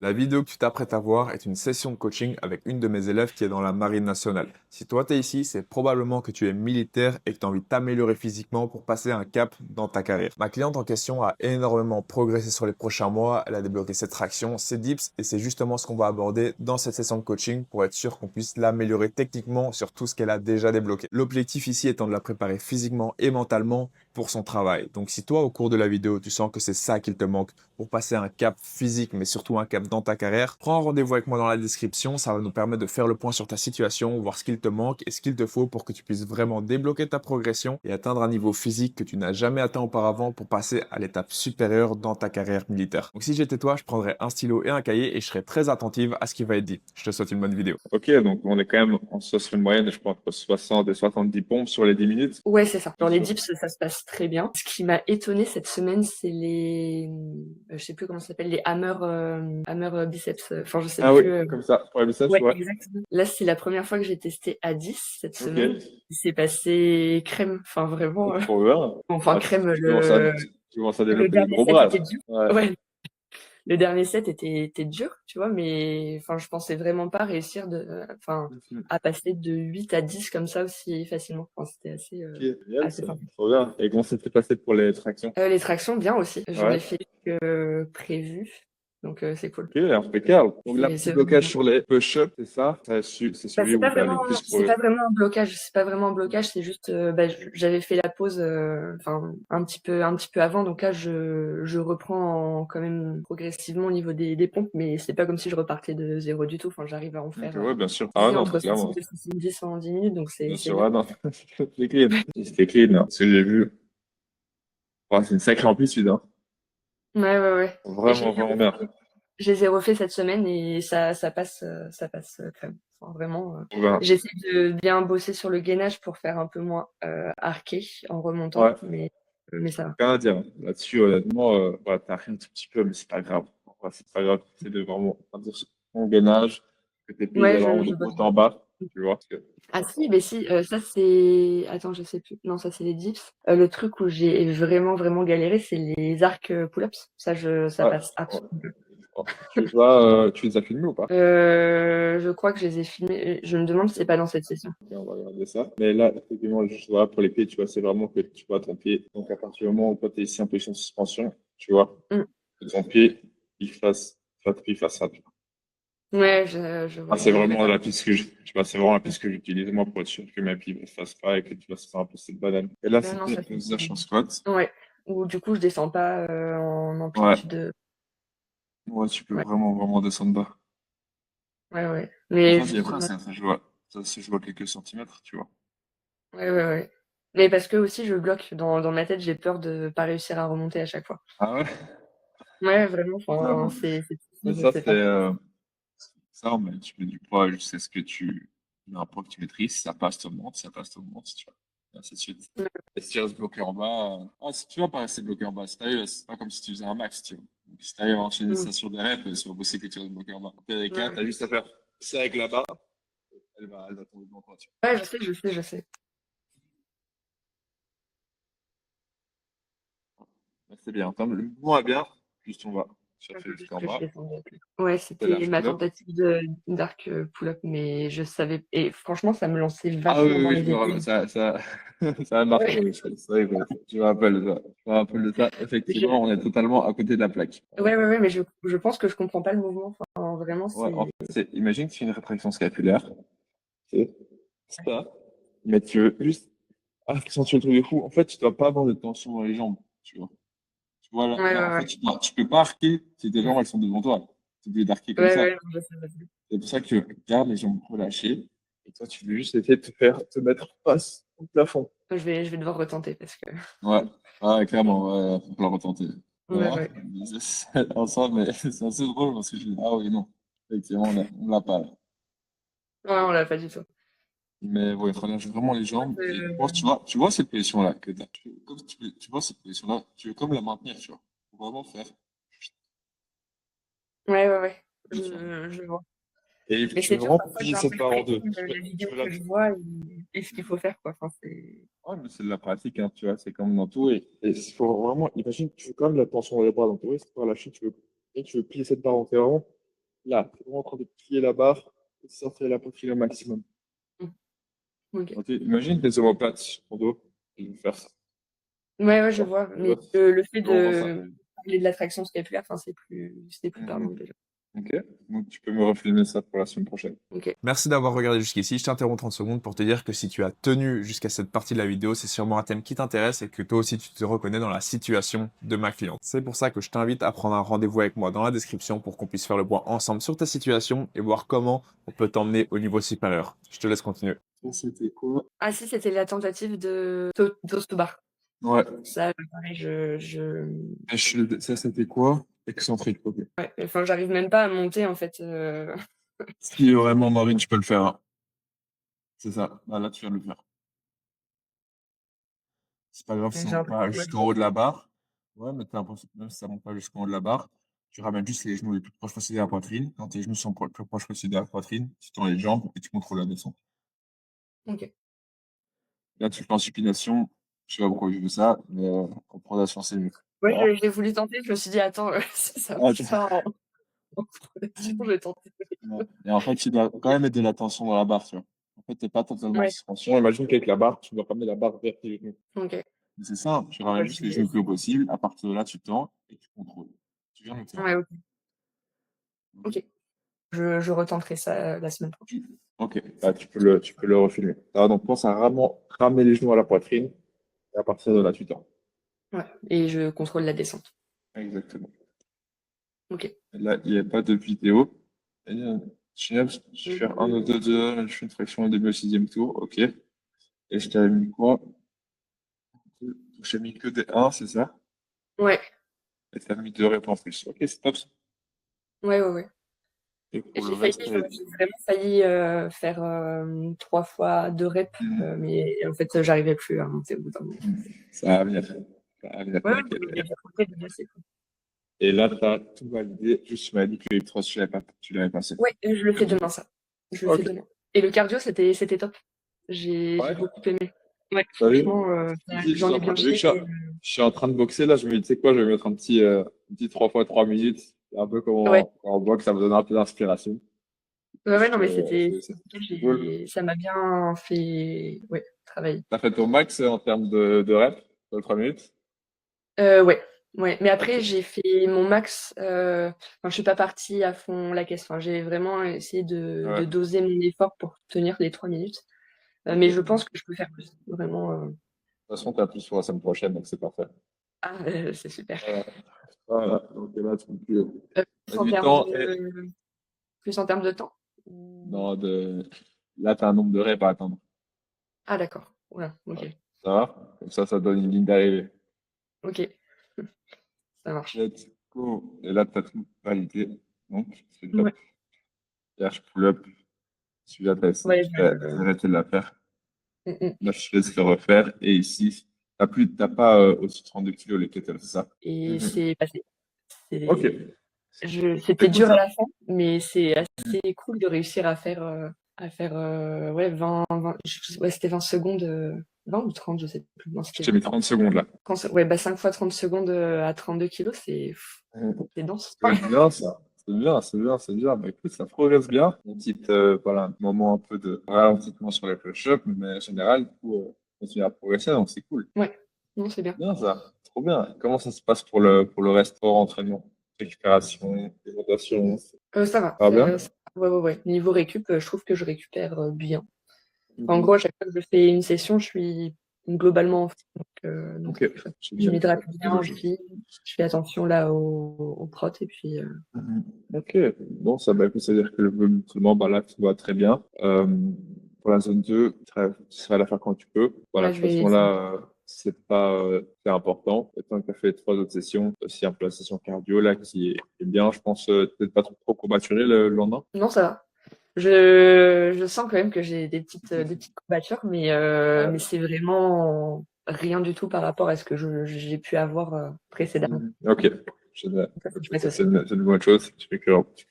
La vidéo que tu t'apprêtes à voir est une session de coaching avec une de mes élèves qui est dans la Marine nationale. Si toi t'es ici, c'est probablement que tu es militaire et que tu as envie de t'améliorer physiquement pour passer un cap dans ta carrière. Ma cliente en question a énormément progressé sur les prochains mois, elle a débloqué ses tractions, ses dips et c'est justement ce qu'on va aborder dans cette session de coaching pour être sûr qu'on puisse l'améliorer techniquement sur tout ce qu'elle a déjà débloqué. L'objectif ici étant de la préparer physiquement et mentalement pour son travail. Donc si toi au cours de la vidéo tu sens que c'est ça qu'il te manque pour passer un cap physique mais surtout un cap dans ta carrière, prends un rendez-vous avec moi dans la description, ça va nous permettre de faire le point sur ta situation, voir ce qu'il te manque et ce qu'il te faut pour que tu puisses vraiment débloquer ta progression et atteindre un niveau physique que tu n'as jamais atteint auparavant pour passer à l'étape supérieure dans ta carrière militaire. Donc si j'étais toi, je prendrais un stylo et un cahier et je serais très attentive à ce qui va être dit. Je te souhaite une bonne vidéo. Ok, donc on est quand même sur une moyenne, je pense, entre 60 et 70 pompes sur les 10 minutes. Ouais, c'est ça. Dans les Sûr. dips, ça se passe très bien. Ce qui m'a étonné cette semaine, c'est je sais plus comment ça s'appelle, les hammer biceps. Enfin, je sais Ah oui, plus. comme ça, pour les biceps, Ouais, ouais. exactement. Là, c'est la première fois que j'ai testé à 10 cette Ok, semaine. Il s'est passé crème. Enfin, vraiment. trop bien. Enfin, Ah, crème, tu commences à le développer des dernier gros set bras, était là. dur. Ouais. Ouais. Le dernier set était dur, tu vois, mais enfin, je pensais vraiment pas réussir à passer de 8 à 10 comme ça aussi facilement. Enfin, c'était Ok, génial, assez ça. simple. Trop bien. Et comment ça s'est passé pour les tractions? Les tractions, bien aussi. J'en ai Ouais. fait que prévu, donc c'est cool. Ok, impeccable. Donc là, petit C'est vraiment blocage bien. sur les push-ups, c'est ça? C'est Bah, celui où tu as le plus c'est progressé. pas vraiment un blocage. C'est pas vraiment un blocage. C'est juste, j'avais fait la pause, enfin un petit peu avant. Donc là, je reprends quand même progressivement au niveau des pompes, mais c'est pas comme si je repartais de zéro du tout. Enfin, j'arrive à en Ok, faire, ouais, bien sûr. tu Ah sais, non, entre clairement. 60 et 70 en 10 minutes, donc Bien c'est sûr, ah bien. non. C'était clean. C'était clean, hein. Ce que j'ai vu. Ouais, c'est une sacrée amplitude, hein. Ouais, ouais, ouais. Et Vraiment, vraiment bien. je les ai refait cette semaine et ça passe crème. Enfin, vraiment, Trop bien. j'essaie de bien bosser sur le gainage pour faire un peu moins arqué en remontant, Ouais. mais ça va. Rien à dire. Là-dessus, honnêtement, voilà, t'as rien un tout petit peu, mais c'est pas grave. Ouais, c'est pas grave. C'est de vraiment dire ton gainage, que tes pieds Ouais, d'aient vraiment de je bosse. haut en bas. Tu vois? Parce que, Ah si, mais si, ça c'est. Attends, je sais plus. Non, ça c'est les dips. Le truc où j'ai vraiment vraiment galéré, c'est les arcs pull-ups. Ça ouais. passe Ouais. absolument. Ouais. Tu les as filmés ou pas? Je crois que je les ai filmés. Je me demande si c'est pas dans cette session. Ok, on va regarder ça. Mais là, effectivement, juste voilà, pour les pieds, tu vois, c'est vraiment que tu vois ton pied. Donc, à partir du moment où toi, tu es ici en position de suspension, tu vois, Mm. que ton pied, il fasse ça. Tu vois. Ouais, je Ah, vois c'est bien. vraiment la piste tu vois, c'est vraiment la piste que j'utilise moi pour être sûr que ma pied ne fasse pas et que tu vas se faire un peu cette banane. Et là, Ouais, non, c'était ça une fait. en squat. Ouais. Ou du coup, je descends pas en Ouais. amplitude. Ouais, tu peux Ouais, vraiment, vraiment descendre bas. ouais, ouais. Mais Enfin, puis juste. après, ça se joue à quelques centimètres, tu vois. Ouais, ouais, ouais. Mais parce que aussi, je bloque. Dans ma tête, j'ai peur de pas réussir à remonter à chaque fois. Ah ouais? Ouais, vraiment. Ça, Enfin, bon. Mais je ça, sais pas trop. ça, mais tu mets du poids, je sais ce que tu, un poids que tu maîtrises, si ça passe, t'augmentes, si ça passe, t'augmentes, tu vois. Et ainsi de suite. Ouais, Et si tu restes bloqué en bas, si tu vas pas rester bloqué en bas, c'est pas comme si tu faisais un max, tu vois. Donc, si t'arrives à enchaîner mm, ça sur des reps, c'est pas possible que tu restes bloqué en bas. Puis avec ouais, t'as juste à faire ça avec la barre, elle va tomber devant toi, tu ouais, je sais. vois. Ouais, c'est bien. Attends, le mouvement est bien, juste on va. Ça Il fait faut juste jusqu'en que je bas. descende. Ouais, C'est c'était large ma pull-up. tentative d'arc pull-up, mais je savais. Et franchement, ça me lançait Ah oui, vachement oui, dans oui, les je me rappelle, épaules. ça a marqué, Ouais. oui, c'est vrai, je me rappelle de ça. Je me rappelle de ça. Effectivement, on est totalement à côté de la plaque. Ouais, ouais, ouais, mais je pense que je comprends pas le mouvement. Enfin, vraiment, Ouais, en c'est. fait, imagine que tu fais une rétraction scapulaire, c'est ça, mais tu veux juste accentuer le truc de fou. En fait, tu dois pas avoir de tension dans les jambes, tu vois. Tu vois, Ouais, là, en ouais, fait, ouais. tu peux pas arquer si tes jambes, elles sont devant toi. Tu es obligé d'arquer comme Ouais, ça. ouais, non, je sais. C'est pour ça que garde les jambes relâchées. Et toi, tu veux juste essayer de te mettre face au plafond. Je vais devoir retenter parce que. Ouais, ouais, clairement, ouais, faut la retenter. Ouais, Voilà, ouais. ensemble, mais c'est assez drôle parce que je dis, ah oui, non, effectivement, on l'a pas là. Ouais, on l'a pas du tout. Mais ouais, il faut lâcher vraiment les jambes. Et je pense, Euh, tu vois cette position-là que t'as. Comme tu vois cette position-là, tu veux comme la maintenir, tu vois. Faut vraiment faire. Ouais, ouais, ouais. Tu vois. Je vois. Et Mais tu c'est veux dur vraiment parfois plier cette barre en d'interpréter deux. la Tu vidéo veux que je vois et ce qu'il faut faire, quoi. Enfin, c'est. ouais, mais c'est de la pratique, hein, tu vois, c'est comme dans tout. Et il faut vraiment, imagine que tu veux quand même la tension dans les bras, donc oui, c'est pas lâcher, et tu veux plier cette barre entièrement. là, tu es vraiment en train de plier la barre et de sortir la poitrine au maximum. Ok. Ok, imagine tes omoplates sur ton dos, et de faire ça. Ouais, je D'accord. vois. Et Mais là, le fait c'est vraiment ça. de parler de l'attraction scapulaire, enfin, c'est plus parlant Mhm. déjà. Ok, donc tu peux me refilmer ça pour la semaine prochaine. Ok. Merci d'avoir regardé jusqu'ici. Je t'interromps 30 secondes pour te dire que si tu as tenu jusqu'à cette partie de la vidéo, c'est sûrement un thème qui t'intéresse et que toi aussi tu te reconnais dans la situation de ma cliente. C'est pour ça que je t'invite à prendre un rendez-vous avec moi dans la description pour qu'on puisse faire le point ensemble sur ta situation et voir comment on peut t'emmener au niveau supérieur. Je te laisse continuer. Ça, c'était quoi? Ah si, c'était la tentative de toast bar. Ouais. Ça, pareil, Ça, c'était quoi? Excentrique, ok. ouais, enfin, j'arrive même pas à monter en fait. Si vraiment, Marine, tu peux le faire, hein. C'est ça. Ah, là, tu viens de le faire. C'est pas grave, J'ai ça monte l'impression pas que jusqu'en haut de la barre. Ouais, mais t'as l'impression que même si ça monte pas jusqu'en haut de la barre, tu ramènes juste les genoux les plus proches possible de la poitrine. Quand tes genoux sont le plus proches possible de la poitrine, tu tends les jambes et tu contrôles la descente. ok. Là, tu le fais en supination. Je sais pas pourquoi je fais ça, mais en pronation, c'est mieux. Ouais, Voilà. j'ai voulu tenter, je me suis dit, attends, si ça Ah, marche pas en pronation, je vais tenter. ouais. Et en fait, tu dois quand même mettre de la tension dans la barre, tu vois. En fait, t'es pas totalement en Ouais, suspension. Imagine qu'avec la barre, tu dois ramener la barre vers tes genoux. ok. Mais c'est simple, tu Ouais, ramènes je juste les vais genoux le plus haut essayer. possible. À partir de là, tu tends et tu contrôles. Tu viens de le faire. Ouais, ok. Je retenterai ça la semaine prochaine. Ok, bah, tu peux le refilmer. Alors, donc, pense à vraiment ramener les genoux à la poitrine et à partir de là, tu tends. Ouais, et je contrôle la descente. Exactement. Ok. Et là, il n'y a pas de vidéo. Et, je fais un ou deux, deux, je fais une fraction au début au sixième tour. Ok. Et je t'avais mis quoi? Je t'ai mis que des 1, c'est ça? Ouais, Et t'as mis 2 reps en plus. Ok, c'est top. ouais. Et Et pour le reste, j'ai vraiment failli faire 3 fois 2 reps, mais en fait, j'arrivais plus à monter au bout d'un moment. ça va venir. Ça va venir, Ouais, t'inquiète. mais j'ai compris déjà, c'est cool. Et là, tu as tout validé. Juste, tu m'as dit que les 3, tu l'avais passé. Ouais, je le fais demain, ça. Je le fais Ok. demain. Et le cardio, c'était top. J'ai Ouais. beaucoup aimé. Ouais, T'as vu? franchement, j'en ai bien Vu que chié. je suis en train de boxer là, je me dis, tu sais quoi, je vais mettre un petit 3 fois 3 minutes. Un peu comme Ouais, en boxe, ça me donne un peu d'inspiration. ouais, non, mais C'est cool. ça m'a bien fait, ouais, travailler. T'as fait ton max en termes de reps, de 3 minutes? Ouais, ouais. Mais après, Ok. j'ai fait mon max. Enfin, je suis pas partie à fond la caisse. Enfin, j'ai vraiment essayé de Ouais. doser mon effort pour tenir les 3 minutes. Ok. Mais De je toute pense que je peux faire plus. Vraiment. façon, t'as plus pour la semaine prochaine, donc c'est parfait. Ah, c'est super. Voilà. Voilà. Donc là, tu peux plus Plus mettre en du termes temps et plus en termes de temps? Ou- non, là, tu as un nombre de reps à atteindre. Ah, d'accord. Voilà, Voilà. ok. Ça va? Comme ça donne une ligne d'arrivée. Ok, ça marche. Let's go. Et là, tu as tout validé. Donc, c'est top. Ouais, Hier, pull-up. Celui-là, ouais, t'as arrêté de la faire. Mm, mm. Là, je te laisse le refaire. Et ici, t'as pas au-dessus de 32 kilos les kettlebells, c'est ça? Et Mhm. c'est passé. Ok. C'est C'était cool, dur à ça. la fin, mais c'est assez cool de réussir à faire ouais, 20, ouais, c'était 20 secondes, 20 ou 30, je sais plus. Non, Je c'était t'ai 20. mis 30 secondes là. Ouais, bah 5 fois 30 secondes à 32 kilos, Mhm. c'est dense. C'est bien, ça. C'est bien, c'est bien, c'est bien. Bah, écoute, ça progresse bien. Une petite, voilà, un moment un peu de ralentissement sur les push-ups, mais en général, du coup, continue à progresser, donc c'est cool. Ouais, non, c'est bien. Bien, ça. Trop bien. Comment ça se passe pour le reste hors entraînement? Récupération, alimentation. Ça va. Ça va bien? Ouais. Niveau récup, je trouve que je récupère bien. En Mhm. gros, à chaque fois que je fais une session, je suis globalement en forme, donc Ok, c'est chouette. Je génial. m'hydrate Bonne bien chose. aussi. Je fais attention là au prot et puis Mhm. Ok, bon, ça, bah, écoute, c'est-à-dire que le mouvement, bah, là, tout va très bien. Pour la zone 2, tu seras à la faire quand tu peux. Voilà, là, de je toute vais façon, essayer. là, c'est important. Et tant que tu as fait 3 autres sessions, aussi un peu la session cardio, là, qui est bien, je pense, peut-être pas trop courbaturé le lendemain. Non, ça va. Je sens quand même que j'ai des petites courbatures, Ouais. mais c'est vraiment rien du tout par rapport à ce que j'ai pu avoir précédemment. Mhm. Ok, génial. Ça, faut que je Écoute, mette ça, aussi. c'est une bonne chose. Tu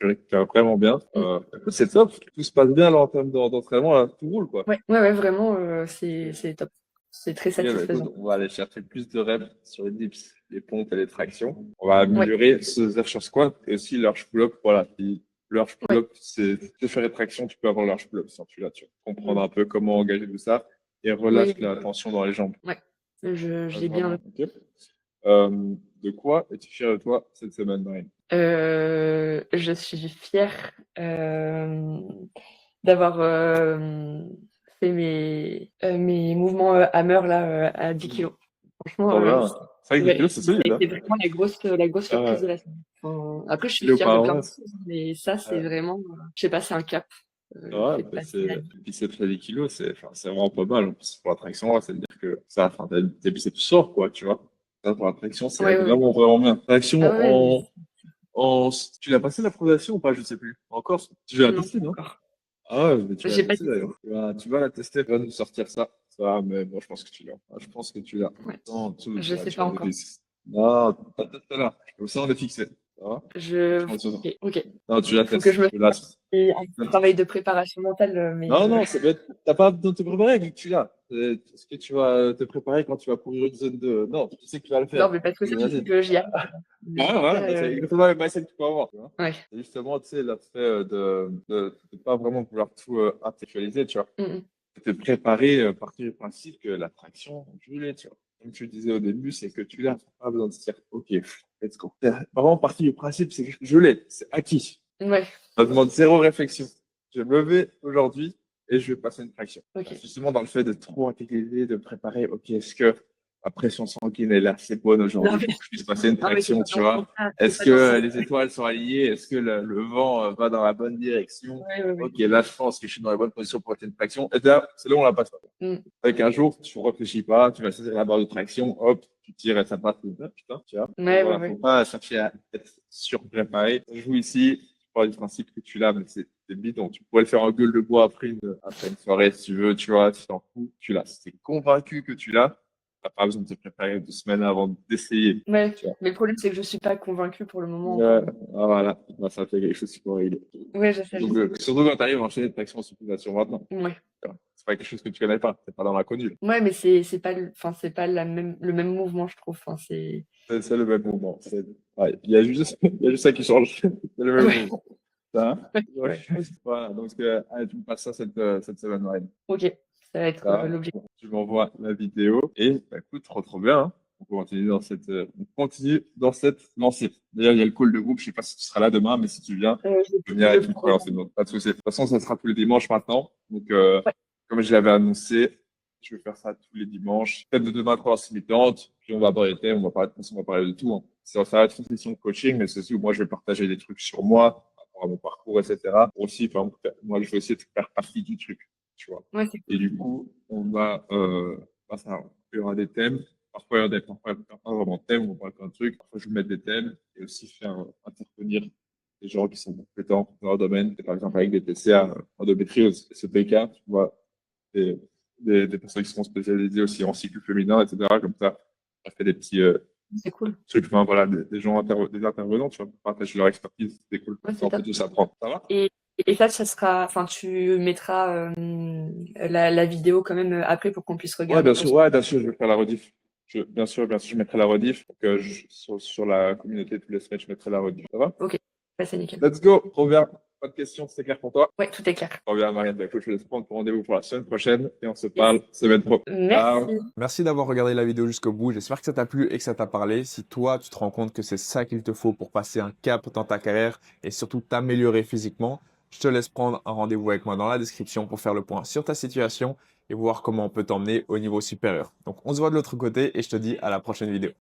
récupères vraiment bien. Mm. Écoute, c'est top. Tout se passe bien là, en termes d'entraînement, là, tout roule, quoi. Ouais, vraiment, c'est top. C'est très Ok, bah, écoute, satisfaisant. on va aller chercher plus de reps sur les dips, les pompes et les tractions. On va Ouais, améliorer ce exercice sur squat et aussi leur pull-up. Voilà, Le large Ouais. pull-up, c'est tu veux faire des tractions, tu peux avoir le large pull-up sans celui-là, tu vas comprendre Mm. un peu comment engager tout ça et relâche Oui, la tension dans les jambes. ouais. Je Ouais, l'ai bien. vraiment, ok. De quoi es-tu fier de toi cette semaine, Marine? Je suis fière d'avoir fait mes mouvements hammer là à 10 kilos. Franchement, Trop bien. C'est vrai que 10 ouais, kilos, c'est ça solide, a hein? été vraiment la grosse surprise Euh, de la semaine. Enfin, après, je suis Kilo fière de par plein de an, choses, mais ça, c'est euh, vraiment, je sais pas, c'est un cap. Le ouais, fait de bah passer à c'est, biceps à 10 kilos, c'est vraiment pas mal. En plus, pour la traction, ça veut dire que ça, enfin, tes biceps sortent, quoi, tu vois. Ça, pour la traction, c'est ouais, ouais, ouais. vraiment, vraiment bien. Ah Traction ouais, ouais, mais tu l'as passé la fondation ou pas? Je sais plus. Encore? Tu l'as non, testé, pas non? encore. Ah ouais, mais tu l'as J'ai pas testé testé. d'ailleurs. Tu vas la tester, tu vas nous sortir ça. Ça, mais moi, je pense que tu l'as. Ah, je pense que tu l'as. Ouais. Non, tout, Je là, sais tu pas vas nous encore. dire. Non, pas tout à l'heure. Comme ça, on est fixé. Ça va? Franchement, ça va. Ok, ok. Non, tu la Faut que je testes. me Tu la fasse un travail de préparation mentale, mais Non, non, t'as pas besoin de te préparer vu que tu l'as. Est-ce que tu vas te préparer quand tu vas courir une zone de... Non, tu sais que tu vas le non, faire. mais parce que ça, je sais Vas-y. que j'y arrive. Mais Ah ouais, après, bah c'est exactement le mindset que tu peux avoir. Tu vois. ouais. C'est justement, tu sais, l'aspect de pas vraiment vouloir tout intellectualiser, tu vois. Mm, mm. Te préparer, partir du principe que l'attraction, je l'ai, tu vois. Comme tu disais au début, c'est que tu l'as. T'as pas besoin de se dire, OK, let's go. Vraiment, partir du principe, c'est que je l'ai. C'est acquis. Ouais, Ça demande zéro réflexion. Je vais me lever aujourd'hui et je vais passer une traction. ok. Justement, dans le fait de trop intellectualiser, de préparer, ok, est-ce que la pression sanguine est assez bonne Non, aujourd'hui mais, pour que je puisse passer une non, mais traction, tu vois? c'est Est-ce pas que dans ce sens. les étoiles sont alignées? Est-ce que le vent va dans la bonne direction? Ouais, ouais, ouais. Ok, là, je pense que je suis dans la bonne position pour passer une traction. Et là, c'est là où on la passe pas. Mm. Avec un jour, tu ne réfléchis pas, tu vas saisir la barre de traction, hop, tu tires et ça passe. Putain, tu vois. Donc Ouais, ouais, voilà, faut ouais. pas chercher à être surpréparé. Je joue ici, je pars du principe que tu l'as, mais c'est bidon. Tu pourrais le faire en gueule de bois après une soirée si tu veux, tu vois, tu t'en fous, tu l'as. Si t'es convaincu que tu l'as, t'as pas besoin de te préparer 2 semaines avant d'essayer. Ouais. Tu vois. Mais le problème, c'est que je suis pas convaincue pour le moment Ouais, encore. ah, voilà, bah, ça fait quelque chose qui pourrait aider. Ouais, je sais, je Donc, sais. surtout quand tu arrives à enchaîner de traction sur supination maintenant. Ouais. Tu vois. C'est pas quelque chose que tu connais pas, c'est pas dans l'inconnu. Ouais, mais c'est pas enfin, c'est pas le même mouvement, je trouve. Enfin, c'est C'est le même mouvement. Ouais, il y a juste ça qui change. C'est le même ouais. mouvement. Ça, hein. Ouais, Ouais. OK. Voilà, donc allez, tu me passes ça cette semaine, Marine. OK. Ça va être Ça, l'objectif. tu m'envoies la vidéo et bah, écoute, trop bien. Hein. On continue dans cette lancée. D'ailleurs, il y a le call de groupe. Je sais pas si tu seras là demain, mais si tu viens, Je tu peux venir je avec une pourrais première seconde. Pas de souci. De toute façon, ça sera tous les dimanches maintenant. Donc, ouais, comme je l'avais annoncé, je vais faire ça tous les dimanches. Peut-être de demain à 3 limitantes. Puis on va aborder les thèmes. On va parler de tout. Hein. Ça va être une session de coaching, mais c'est aussi où moi, je vais partager des trucs sur moi, par rapport à mon parcours, etc. Aussi, par exemple, moi, je vais aussi faire partie du truc, tu vois. ouais, c'est Et cool. du coup, il y aura des thèmes. Parfois, il n'y a pas vraiment de thème, on parle plein de trucs. Parfois, je vais mettre des thèmes et aussi faire intervenir des gens qui sont compétents dans leur domaine. Et par exemple, avec des TCA, endométriose, SEPK, tu vois, des, des personnes qui seront spécialisées aussi en cycle féminin, etc. Comme ça fait des petits C'est cool. trucs, enfin, voilà, des gens, des intervenants, tu vois, pour partager leur expertise. C'est cool. Ouais, Ça, c'est on peut top. tous apprendre. Ça va? Et ça sera enfin, tu mettras, la vidéo quand même, après pour qu'on puisse regarder ensemble. Ouais, bien sûr, je vais faire la rediff. Bien sûr, je mettrai la rediff. Donc, sur la communauté tous les semaines, je mettrai la rediff. Ça va? OK. Bah, c'est nickel. Let's go. Trop bien. Pas de questions, c'est clair pour toi? Ouais, tout est clair. Trop bien, Marianne. Bah, écoute, je vais te prendre pour rendez-vous pour la semaine prochaine et on se Yes. parle semaine pro. Ciao. Merci. Merci d'avoir regardé la vidéo jusqu'au bout. J'espère que ça t'a plu et que ça t'a parlé. Si toi, tu te rends compte que c'est ça qu'il te faut pour passer un cap dans ta carrière et surtout t'améliorer physiquement, je te laisse prendre un rendez-vous avec moi dans la description pour faire le point sur ta situation et voir comment on peut t'emmener au niveau supérieur. Donc, on se voit de l'autre côté et je te dis à la prochaine vidéo.